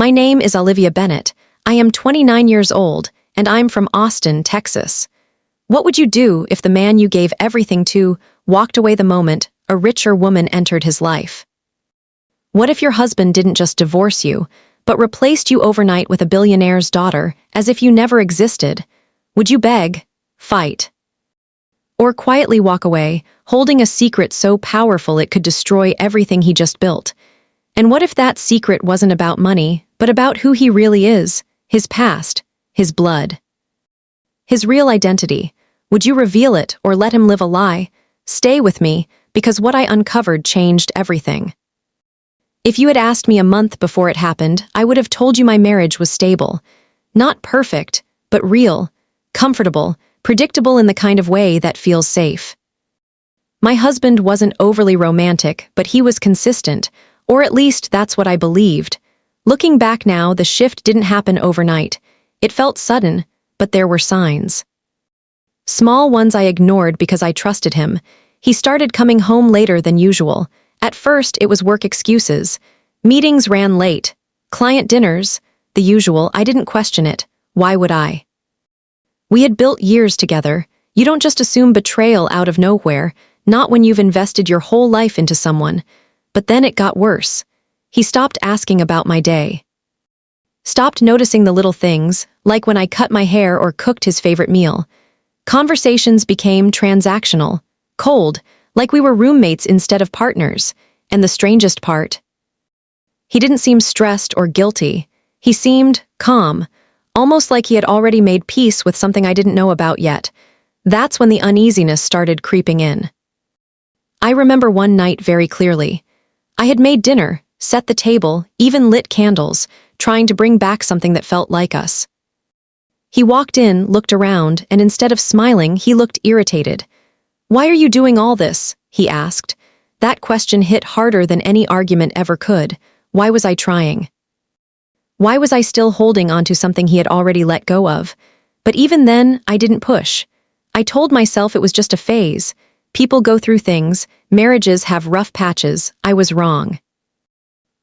My name is Olivia Bennett. I am 29 years old, and I'm from Austin, Texas. What would you do if the man you gave everything to walked away the moment a richer woman entered his life? What if your husband didn't just divorce you, but replaced you overnight with a billionaire's daughter, as if you never existed? Would you beg, fight, or quietly walk away, holding a secret so powerful it could destroy everything he just built? And what if that secret wasn't about money, but about who he really is, his past, his blood, his real identity? Would you reveal it or let him live a lie? Stay with me, because what I uncovered changed everything. If you had asked me a month before it happened, I would have told you my marriage was stable. Not perfect, but real, comfortable, predictable in the kind of way that feels safe. My husband wasn't overly romantic, but he was consistent, or at least that's what I believed. Looking back now, the shift didn't happen overnight. It felt sudden, but there were signs. Small ones I ignored because I trusted him. He started coming home later than usual. At first, it was work excuses. Meetings ran late. Client dinners, the usual. I didn't question it. Why would I? We had built years together. You don't just assume betrayal out of nowhere, not when you've invested your whole life into someone. But then it got worse. He stopped asking about my day. Stopped noticing the little things, like when I cut my hair or cooked his favorite meal. Conversations became transactional, cold, like we were roommates instead of partners. And the strangest part, he didn't seem stressed or guilty. He seemed calm, almost like he had already made peace with something I didn't know about yet. That's when the uneasiness started creeping in. I remember one night very clearly. I had made dinner, set the table, even lit candles, trying to bring back something that felt like us. He walked in, looked around, and instead of smiling, he looked irritated. "Why are you doing all this?" he asked. That question hit harder than any argument ever could. Why was I trying? Why was I still holding onto something he had already let go of? But even then, I didn't push. I told myself it was just a phase. People go through things, marriages have rough patches. I was wrong.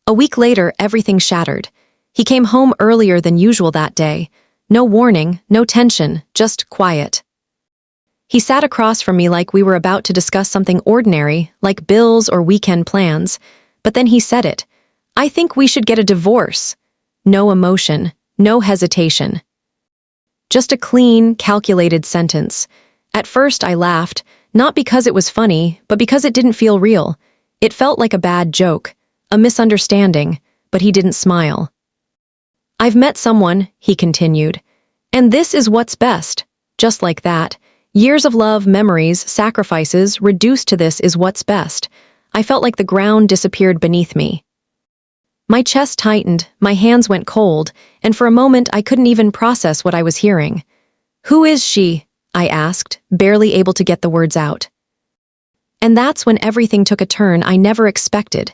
A week later, everything shattered. He came home earlier than usual that day. No warning, no tension, just quiet. He sat across from me like we were about to discuss something ordinary, like bills or weekend plans. But then he said it. "I think we should get a divorce." No emotion, no hesitation. Just a clean, calculated sentence. At first I laughed, not because it was funny, but because it didn't feel real. It felt like a bad joke, a misunderstanding, but he didn't smile. "I've met someone," he continued, "and this is what's best." Just like that. Years of love, memories, sacrifices, reduced to this is what's best. I felt like the ground disappeared beneath me. My chest tightened, my hands went cold, and for a moment I couldn't even process what I was hearing. "Who is she?" I asked, barely able to get the words out. And that's when everything took a turn I never expected.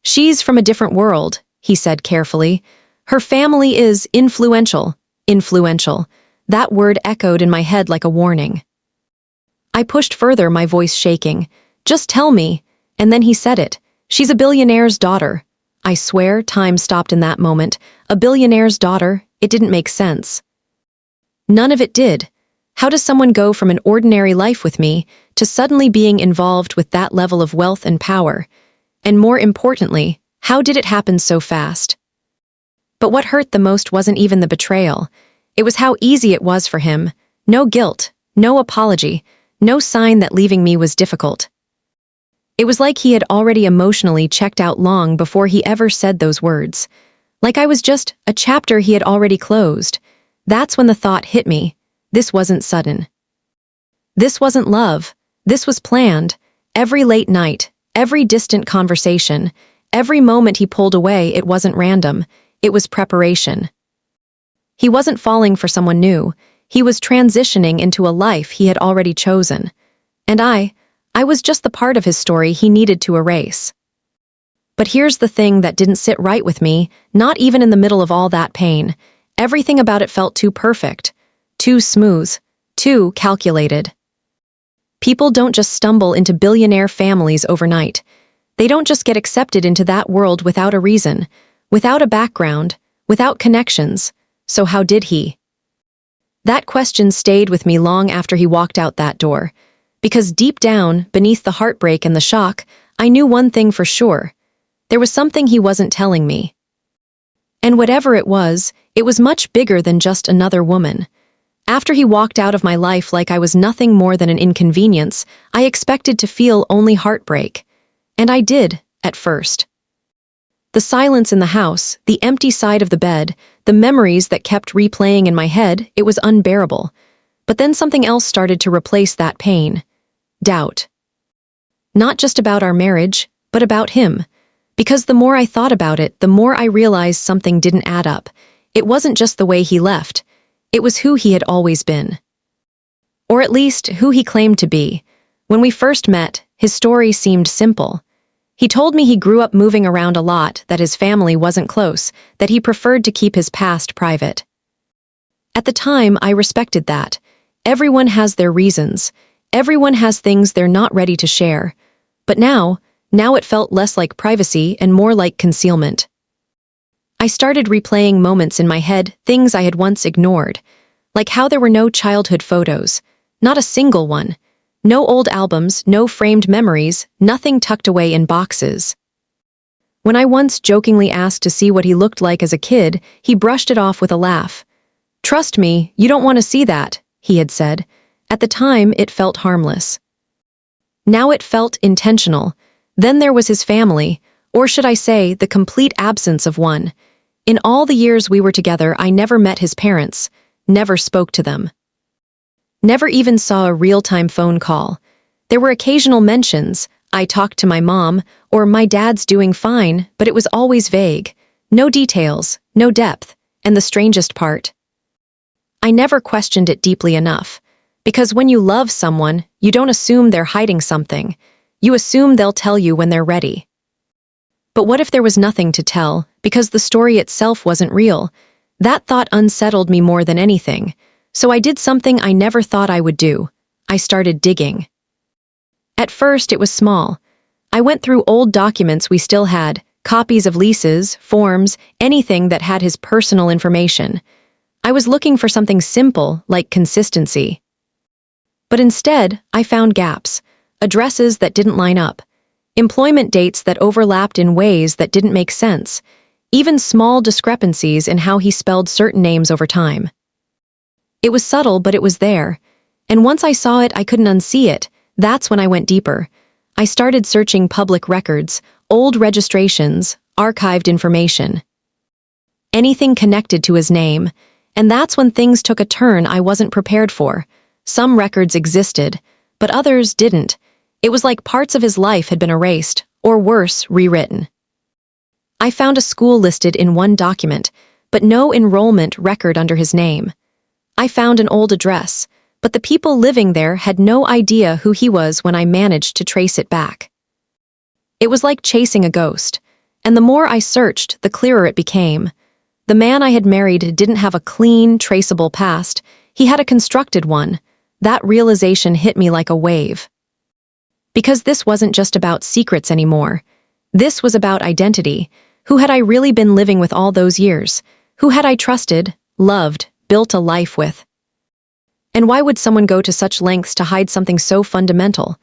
"She's from a different world," he said carefully. "Her family is influential." Influential. That word echoed in my head like a warning. I pushed further, my voice shaking. "Just tell me." And then he said it. "She's a billionaire's daughter." I swear, time stopped in that moment. A billionaire's daughter? It didn't make sense. None of it did. How does someone go from an ordinary life with me to suddenly being involved with that level of wealth and power? And more importantly, how did it happen so fast? But what hurt the most wasn't even the betrayal. It was how easy it was for him. No guilt, no apology, no sign that leaving me was difficult. It was like he had already emotionally checked out long before he ever said those words. Like I was just a chapter he had already closed. That's when the thought hit me. This wasn't sudden. This wasn't love. This was planned. Every late night, every distant conversation, every moment he pulled away, it wasn't random. It was preparation. He wasn't falling for someone new. He was transitioning into a life he had already chosen. And I was just the part of his story he needed to erase. But here's the thing that didn't sit right with me, not even in the middle of all that pain. Everything about it felt too perfect, too smooth, too calculated. People don't just stumble into billionaire families overnight. They don't just get accepted into that world without a reason, without a background, without connections. So how did he? That question stayed with me long after he walked out that door. Because deep down, beneath the heartbreak and the shock, I knew one thing for sure. There was something he wasn't telling me. And whatever it was much bigger than just another woman. After he walked out of my life like I was nothing more than an inconvenience, I expected to feel only heartbreak. And I did, at first. The silence in the house, the empty side of the bed, the memories that kept replaying in my head, it was unbearable. But then something else started to replace that pain. Doubt. Not just about our marriage, but about him. Because the more I thought about it, the more I realized something didn't add up. It wasn't just the way he left. It was who he had always been. Or at least, who he claimed to be. When we first met, his story seemed simple. He told me he grew up moving around a lot, that his family wasn't close, that he preferred to keep his past private. At the time, I respected that. Everyone has their reasons. Everyone has things they're not ready to share. But now it felt less like privacy and more like concealment. I started replaying moments in my head, things I had once ignored. Like how there were no childhood photos. Not a single one. No old albums, no framed memories, nothing tucked away in boxes. When I once jokingly asked to see what he looked like as a kid, he brushed it off with a laugh. "Trust me, you don't want to see that," he had said. At the time, it felt harmless. Now it felt intentional. Then there was his family, or should I say, the complete absence of one. In all the years we were together, I never met his parents, never spoke to them. Never even saw a real-time phone call. There were occasional mentions, "I talked to my mom," or "my dad's doing fine," but it was always vague. No details, no depth, and the strangest part. I never questioned it deeply enough. Because when you love someone, you don't assume they're hiding something. You assume they'll tell you when they're ready. But what if there was nothing to tell, because the story itself wasn't real? That thought unsettled me more than anything. So I did something I never thought I would do. I started digging. At first, it was small. I went through old documents we still had, copies of leases, forms, anything that had his personal information. I was looking for something simple, like consistency. But instead, I found gaps, addresses that didn't line up, employment dates that overlapped in ways that didn't make sense, even small discrepancies in how he spelled certain names over time. It was subtle, but it was there. And once I saw it, I couldn't unsee it. That's when I went deeper. I started searching public records, old registrations, archived information. Anything connected to his name. And that's when things took a turn I wasn't prepared for. Some records existed, but others didn't. It was like parts of his life had been erased, or worse, rewritten. I found a school listed in one document, but no enrollment record under his name. I found an old address, but the people living there had no idea who he was when I managed to trace it back. It was like chasing a ghost, and the more I searched, the clearer it became. The man I had married didn't have a clean, traceable past. He had a constructed one. That realization hit me like a wave. Because this wasn't just about secrets anymore. This was about identity. Who had I really been living with all those years? Who had I trusted, loved, built a life with? And why would someone go to such lengths to hide something so fundamental?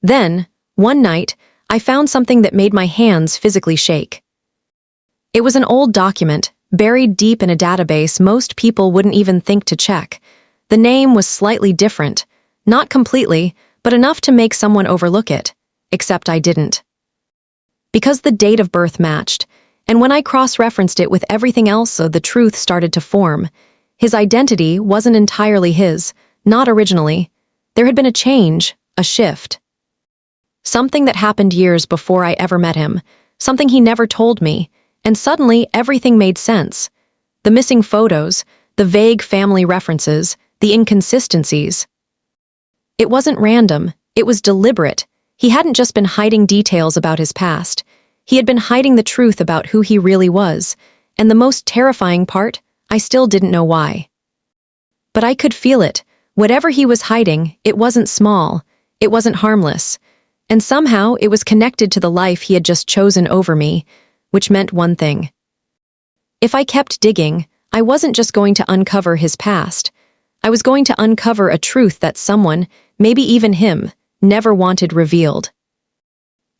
Then, one night, I found something that made my hands physically shake. It was an old document, buried deep in a database most people wouldn't even think to check. The name was slightly different, not completely, but enough to make someone overlook it, except I didn't. Because the date of birth matched, and when I cross-referenced it with everything else, the truth started to form. His identity wasn't entirely his, not originally. There had been a change, a shift. Something that happened years before I ever met him, something he never told me, and suddenly everything made sense. The missing photos, the vague family references, the inconsistencies. It wasn't random, it was deliberate. He hadn't just been hiding details about his past. He had been hiding the truth about who he really was, and the most terrifying part, I still didn't know why. But I could feel it. Whatever he was hiding, it wasn't small, it wasn't harmless, and somehow it was connected to the life he had just chosen over me, which meant one thing. If I kept digging, I wasn't just going to uncover his past. I was going to uncover a truth that someone, maybe even him, never wanted revealed.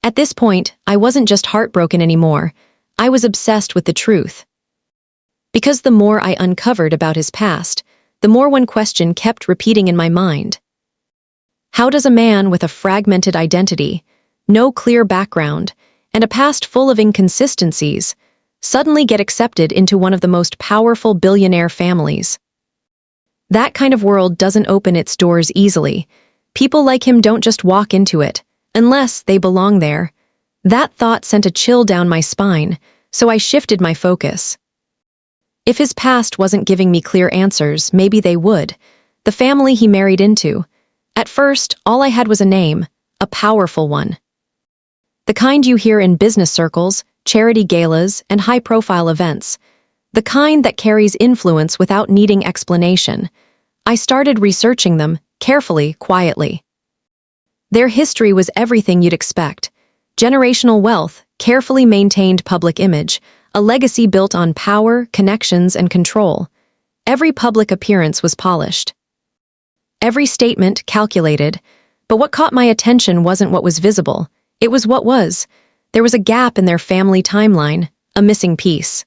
At this point, I wasn't just heartbroken anymore. I was obsessed with the truth. Because the more I uncovered about his past, the more one question kept repeating in my mind. How does a man with a fragmented identity, no clear background, and a past full of inconsistencies suddenly get accepted into one of the most powerful billionaire families? That kind of world doesn't open its doors easily. People like him don't just walk into it, unless they belong there. That thought sent a chill down my spine, so I shifted my focus. If his past wasn't giving me clear answers, maybe they would. The family he married into. At first, all I had was a name, a powerful one. The kind you hear in business circles, charity galas, and high-profile events. The kind that carries influence without needing explanation. I started researching them, carefully, quietly. Their history was everything you'd expect. Generational wealth, carefully maintained public image, a legacy built on power, connections, and control. Every public appearance was polished. Every statement calculated, but what caught my attention wasn't what was visible, it was what was. There was a gap in their family timeline, a missing piece.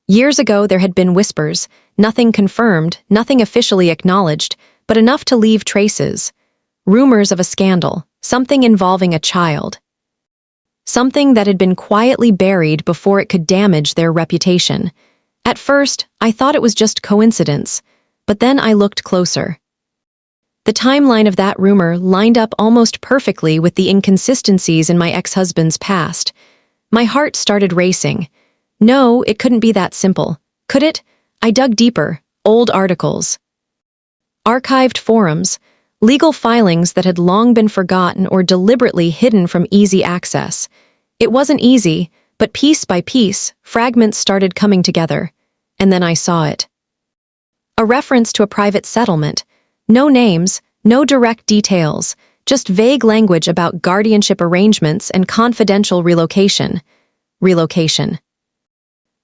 Years ago there had been whispers, nothing confirmed, nothing officially acknowledged, but enough to leave traces. Rumors of a scandal, something involving a child. Something that had been quietly buried before it could damage their reputation. At first, I thought it was just coincidence, but then I looked closer. The timeline of that rumor lined up almost perfectly with the inconsistencies in my ex-husband's past. My heart started racing. No, it couldn't be that simple. Could it? I dug deeper. Old articles. Archived forums. Legal filings that had long been forgotten or deliberately hidden from easy access. It wasn't easy, but piece by piece, fragments started coming together. And then I saw it. A reference to a private settlement. No names, no direct details, just vague language about guardianship arrangements and confidential relocation. Relocation.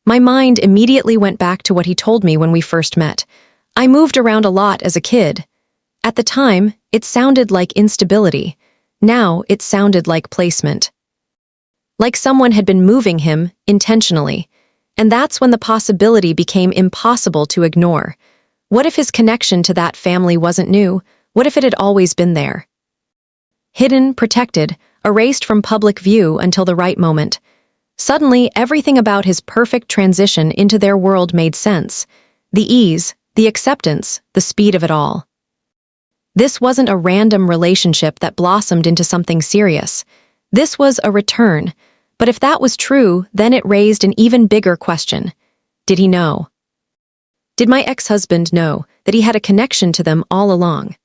My mind immediately went back to what he told me when we first met. I moved around a lot as a kid. At the time, it sounded like instability. Now, it sounded like placement. Like someone had been moving him, intentionally. And that's when the possibility became impossible to ignore. What if his connection to that family wasn't new? What if it had always been there? Hidden, protected, erased from public view until the right moment. Suddenly, everything about his perfect transition into their world made sense. The ease, the acceptance, the speed of it all. This wasn't a random relationship that blossomed into something serious. This was a return. But if that was true, then it raised an even bigger question. Did he know? Did my ex-husband know that he had a connection to them all along?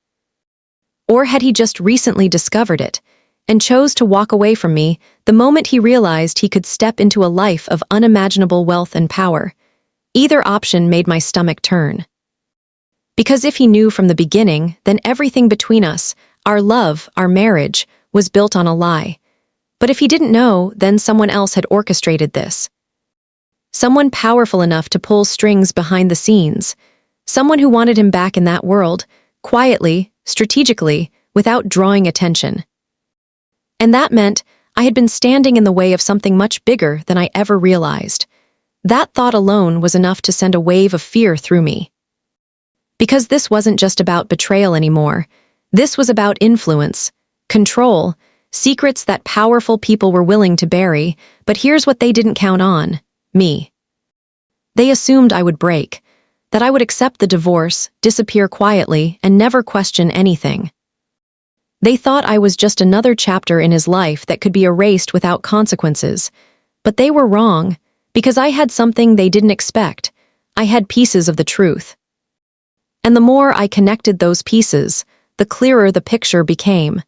Or had he just recently discovered it and chose to walk away from me the moment he realized he could step into a life of unimaginable wealth and power? Either option made my stomach turn. Because if he knew from the beginning, then everything between us, our love, our marriage, was built on a lie. But if he didn't know, then someone else had orchestrated this. Someone powerful enough to pull strings behind the scenes. Someone who wanted him back in that world, quietly, strategically, without drawing attention. And that meant I had been standing in the way of something much bigger than I ever realized. That thought alone was enough to send a wave of fear through me. Because this wasn't just about betrayal anymore. This was about influence, control, secrets that powerful people were willing to bury, but here's what they didn't count on: me. They assumed I would break, that I would accept the divorce, disappear quietly, and never question anything. They thought I was just another chapter in his life that could be erased without consequences. But they were wrong, because I had something they didn't expect. I had pieces of the truth. And the more I connected those pieces, the clearer the picture became.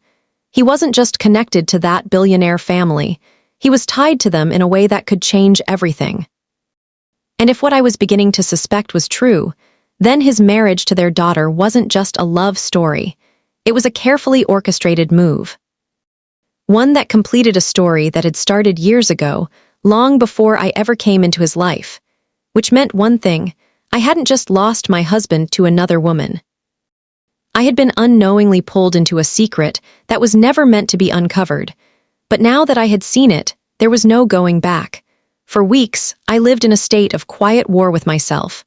He wasn't just connected to that billionaire family. He was tied to them in a way that could change everything. And if what I was beginning to suspect was true, then his marriage to their daughter wasn't just a love story. It was a carefully orchestrated move. One that completed a story that had started years ago, long before I ever came into his life. which meant one thing: I hadn't just lost my husband to another woman. I had been unknowingly pulled into a secret that was never meant to be uncovered. But now that I had seen it, there was no going back. For weeks, I lived in a state of quiet war with myself.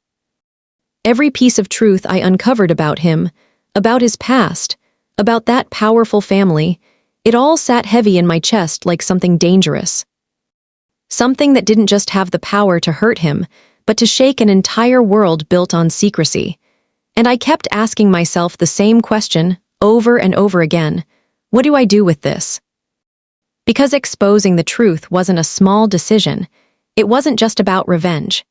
Every piece of truth I uncovered about him, about his past, about that powerful family, it all sat heavy in my chest like something dangerous. Something that didn't just have the power to hurt him, but to shake an entire world built on secrecy. And I kept asking myself the same question, over and over again: what do I do with this? Because exposing the truth wasn't a small decision. It wasn't just about revenge.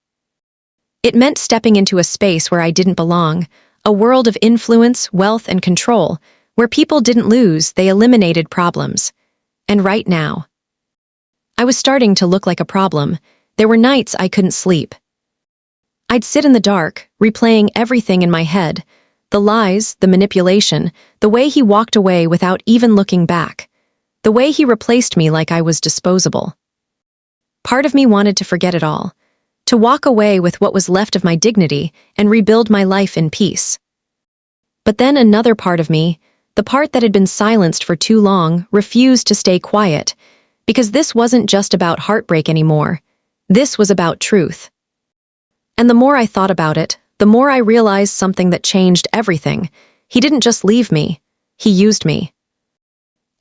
It meant stepping into a space where I didn't belong, a world of influence, wealth, and control, where people didn't lose, they eliminated problems. And right now, I was starting to look like a problem. There were nights I couldn't sleep. I'd sit in the dark, replaying everything in my head: the lies, the manipulation, the way he walked away without even looking back, the way he replaced me like I was disposable. Part of me wanted to forget it all, to walk away with what was left of my dignity and rebuild my life in peace. But then another part of me, the part that had been silenced for too long, refused to stay quiet, because this wasn't just about heartbreak anymore. This was about truth. And the more I thought about it, the more I realized something that changed everything. He didn't just leave me, he used me.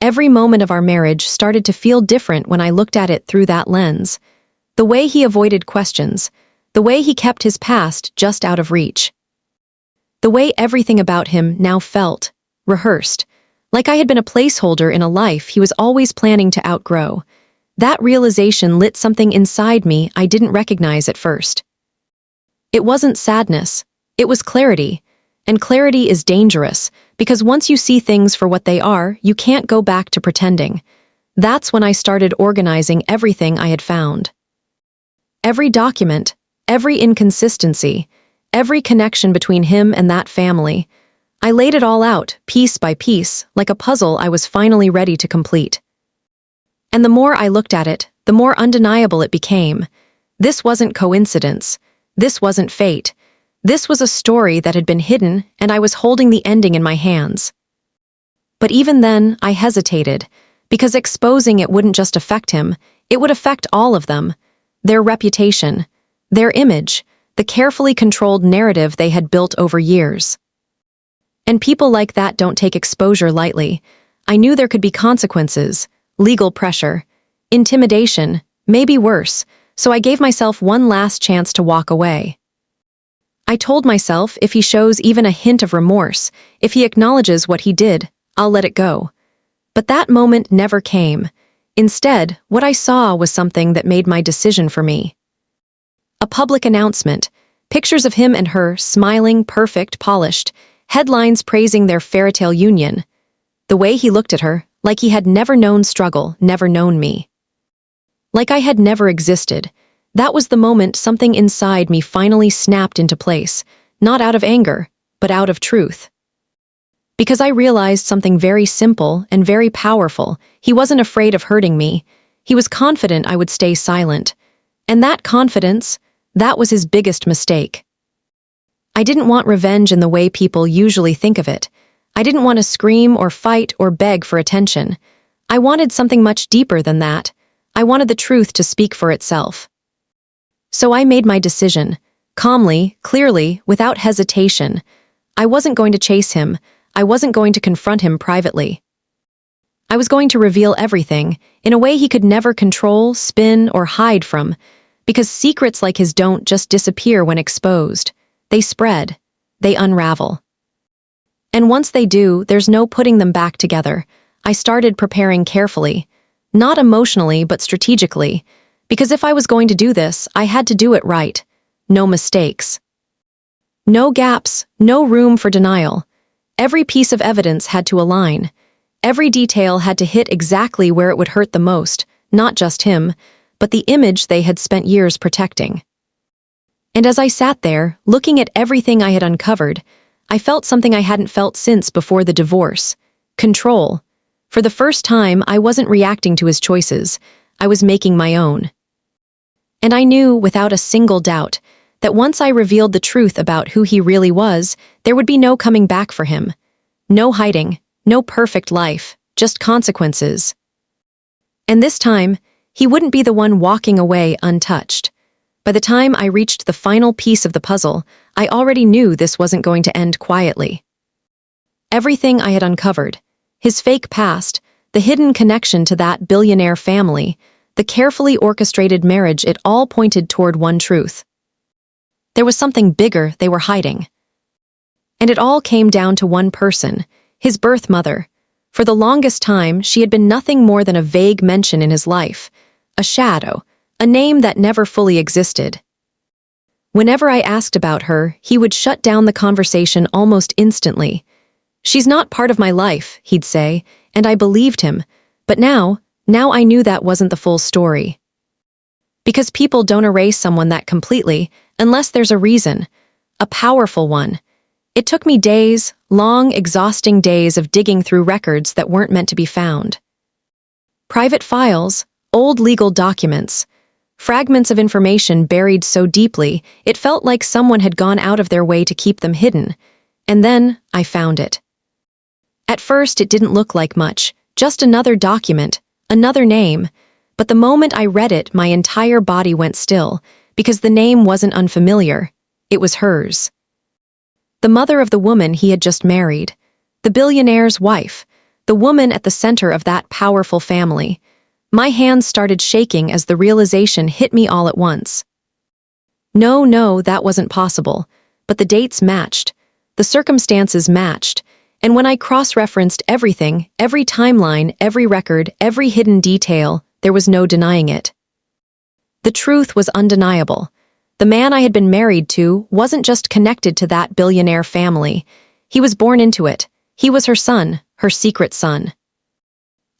Every moment of our marriage started to feel different when I looked at it through that lens. The way he avoided questions, the way he kept his past just out of reach. The way everything about him now felt rehearsed, like I had been a placeholder in a life he was always planning to outgrow. That realization lit something inside me I didn't recognize at first. It wasn't sadness, it was clarity. And clarity is dangerous, because once you see things for what they are, you can't go back to pretending. That's when I started organizing everything I had found. Every document, every inconsistency, every connection between him and that family. I laid it all out, piece by piece, like a puzzle I was finally ready to complete. And the more I looked at it, the more undeniable it became. This wasn't coincidence. This wasn't fate. This was a story that had been hidden, and I was holding the ending in my hands. But even then, I hesitated, because exposing it wouldn't just affect him, it would affect all of them. Their reputation, their image, the carefully controlled narrative they had built over years. And people like that don't take exposure lightly. I knew there could be consequences, legal pressure, intimidation, maybe worse, so I gave myself one last chance to walk away. I told myself if he shows even a hint of remorse, if he acknowledges what he did, I'll let it go. But that moment never came. Instead, what I saw was something that made my decision for me. A public announcement, pictures of him and her, smiling, perfect, polished, headlines praising their fairytale union. The way he looked at her, like he had never known struggle, never known me. Like I had never existed. That was the moment something inside me finally snapped into place, not out of anger, but out of truth. Because I realized something very simple and very powerful: he wasn't afraid of hurting me. He was confident I would stay silent. And that confidence, that was his biggest mistake. I didn't want revenge in the way people usually think of it. I didn't want to scream or fight or beg for attention. I wanted something much deeper than that. I wanted the truth to speak for itself. So I made my decision, calmly, clearly, without hesitation. I wasn't going to chase him. I wasn't going to confront him privately. I was going to reveal everything, in a way he could never control, spin, or hide from, because secrets like his don't just disappear when exposed. They spread. They unravel. And once they do, there's no putting them back together. I started preparing carefully, not emotionally, but strategically, because if I was going to do this, I had to do it right. No mistakes. No gaps, no room for denial. Every piece of evidence had to align. Every detail had to hit exactly where it would hurt the most, not just him, but the image they had spent years protecting. And as I sat there, looking at everything I had uncovered, I felt something I hadn't felt since before the divorce: control. For the first time, I wasn't reacting to his choices. I was making my own. And I knew, without a single doubt, that once I revealed the truth about who he really was, there would be no coming back for him. No hiding, no perfect life, just consequences. And this time, he wouldn't be the one walking away untouched. By the time I reached the final piece of the puzzle, I already knew this wasn't going to end quietly. Everything I had uncovered, his fake past, the hidden connection to that billionaire family, the carefully orchestrated marriage, it all pointed toward one truth. There was something bigger they were hiding. And it all came down to one person, his birth mother. For the longest time, she had been nothing more than a vague mention in his life, a shadow, a name that never fully existed. Whenever I asked about her, he would shut down the conversation almost instantly. "She's not part of my life," he'd say, and I believed him. But now I knew that wasn't the full story. Because people don't erase someone that completely, unless there's a reason, a powerful one. It took me days, long, exhausting days of digging through records that weren't meant to be found. Private files, old legal documents, fragments of information buried so deeply, it felt like someone had gone out of their way to keep them hidden. And then I found it. At first, it didn't look like much, just another document, another name. But the moment I read it, my entire body went still, because the name wasn't unfamiliar. It was hers. The mother of the woman he had just married, the billionaire's wife, the woman at the center of that powerful family. My hands started shaking as the realization hit me all at once. No, that wasn't possible. But the dates matched, the circumstances matched, and when I cross-referenced everything, every timeline, every record, every hidden detail, there was no denying it. The truth was undeniable. The man I had been married to wasn't just connected to that billionaire family. He was born into it. He was her son, her secret son.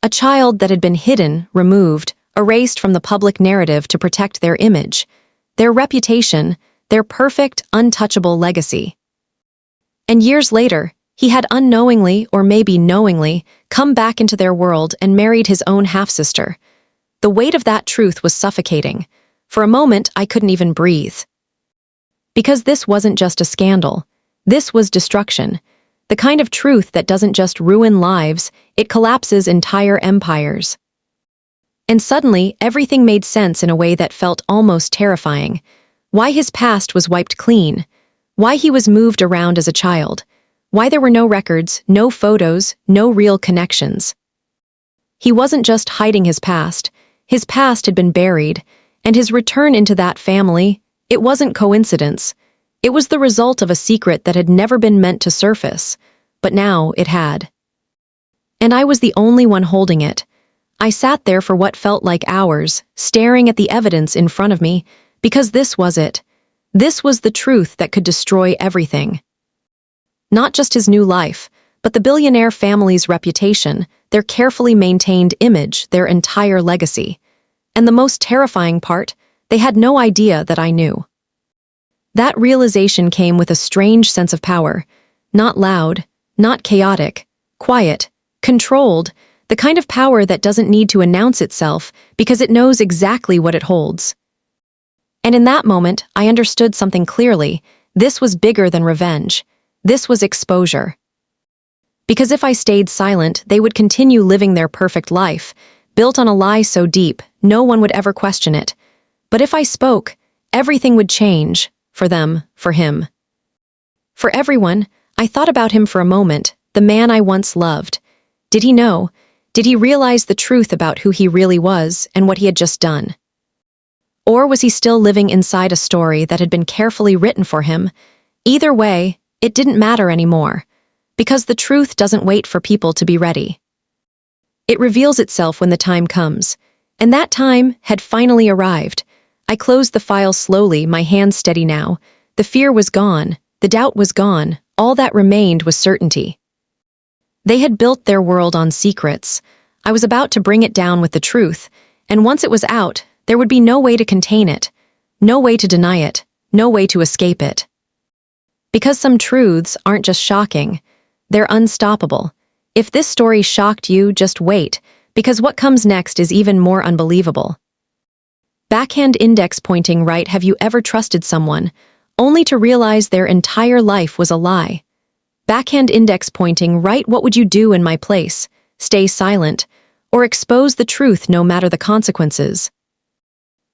A child that had been hidden, removed, erased from the public narrative to protect their image, their reputation, their perfect, untouchable legacy. And years later, he had unknowingly, or maybe knowingly, come back into their world and married his own half-sister. The weight of that truth was suffocating. For a moment, I couldn't even breathe. Because this wasn't just a scandal. This was destruction. The kind of truth that doesn't just ruin lives, it collapses entire empires. And suddenly, everything made sense in a way that felt almost terrifying. Why his past was wiped clean. Why he was moved around as a child. Why there were no records, no photos, no real connections. He wasn't just hiding his past had been buried, and his return into that family, it wasn't coincidence. It was the result of a secret that had never been meant to surface, but now it had. And I was the only one holding it. I sat there for what felt like hours, staring at the evidence in front of me, because this was it. This was the truth that could destroy everything. Not just his new life, but the billionaire family's reputation, their carefully maintained image, their entire legacy. And the most terrifying part, they had no idea that I knew. That realization came with a strange sense of power. Not loud, not chaotic, quiet, controlled, the kind of power that doesn't need to announce itself because it knows exactly what it holds. And in that moment, I understood something clearly. This was bigger than revenge. This was exposure. Because if I stayed silent, they would continue living their perfect life, built on a lie so deep, no one would ever question it. But if I spoke, everything would change, for them, for him. For everyone, I thought about him for a moment, the man I once loved. Did he know? Did he realize the truth about who he really was and what he had just done? Or was he still living inside a story that had been carefully written for him? Either way, it didn't matter anymore, because the truth doesn't wait for people to be ready. It reveals itself when the time comes, and that time had finally arrived. I closed the file slowly, my hands steady now. The fear was gone, the doubt was gone, all that remained was certainty. They had built their world on secrets. I was about to bring it down with the truth, and once it was out, there would be no way to contain it, no way to deny it, no way to escape it. Because some truths aren't just shocking, they're unstoppable. If this story shocked you, just wait, because what comes next is even more unbelievable. Backhand index pointing right. Have you ever trusted someone, only to realize their entire life was a lie? Backhand index pointing right. What would you do in my place? Stay silent, or expose the truth no matter the consequences?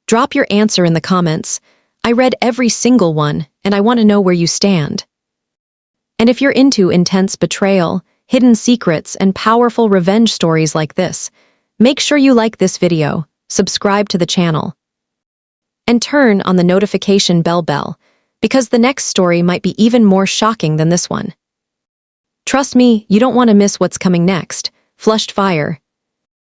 Drop your answer in the comments. I read every single one, and I want to know where you stand. And if you're into intense betrayal, hidden secrets, and powerful revenge stories like this, make sure you like this video, subscribe to the channel, and turn on the notification bell, because the next story might be even more shocking than this one. Trust me, you don't want to miss what's coming next. Flushed fire.